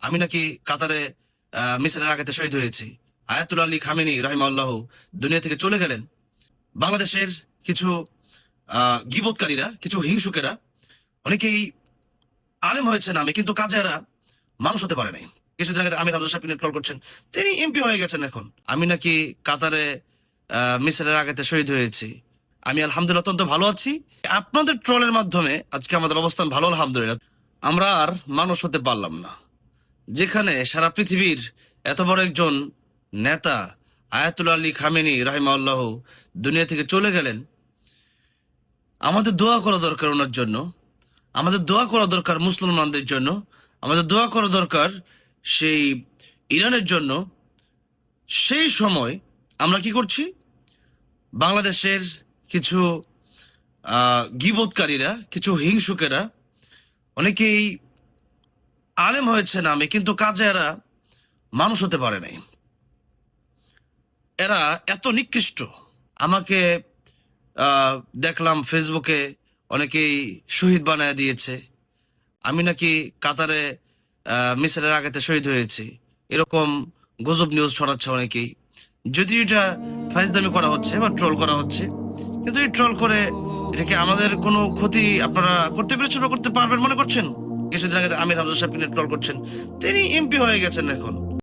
আমি নাকি কাতারে মিসাইলের আঘাতে শহীদ হয়েছি। আয়াতুল্লাহ আলী খামেনি রাহিমাহুল্লাহ দুনিয়া থেকে চলে গেলেন। বাংলাদেশের কিছু গীবতকারীরা, কিছু হিংসুকেরা, অনেকেই আলেম হয়েছে নামে কিন্তু কাজে এরা মানুষ হতে পারে নাই। কিছুদিন আগে আমির হামজা সাহেব ট্রল করছেন, তিনি এমপি হয়ে গেছেন এখন। আমি নাকি কাতারে মিসাইলের আঘাতে শহীদ হয়েছি। আমি আলহামদুলিল্লাহ অত্যন্ত ভালো আছি। আপনাদের ট্রলের মাধ্যমে আজকে আমাদের অবস্থান ভালো, আলহামদুলিল্লাহ। আমরা আর মানুষ হতে পারলাম না, যেখানে সারা পৃথিবীর এত বড় একজন নেতা আয়াতুল্লাহ আলী খামেনি রাহিমাহুল্লাহ দুনিয়া থেকে চলে গেলেন। আমাদের দোয়া করা দরকার ওনার জন্য, আমাদের দোয়া করা দরকার মুসলমানদের জন্য, আমাদের দোয়া করা দরকার সেই ইরানের জন্য। সেই সময় আমরা কি করছি? বাংলাদেশের কিছু গীবতকারীরা, কিছু হিংসুকেরা, অনেকেই আলেম হয়েছে নামে কিন্তু কাজে এরা মানুষ হতে পারে নাই। এরা এত নিকৃষ্ট। আমাকে দেখলাম ফেসবুকে অনেকেই শহীদ বানায় দিয়েছে। আমি নাকি কাতারে মিসাইলের আঘাতে শহীদ হয়েছি, এরকম গুজব নিউজ ছড়াচ্ছে অনেকেই। যদিও এটা ফাইজলামি করা হচ্ছে বা ট্রল করা হচ্ছে, কিন্তু এই ট্রল করে এটাকে আমাদের কোনো ক্ষতি আপনারা করতে পেরেছেন বা করতে পারবেন মনে করছেন? কিছুদিন আগে আমির হামজা সাহেব ট্রল করছেন, তিনি এমপি হয়ে গেছেন এখন।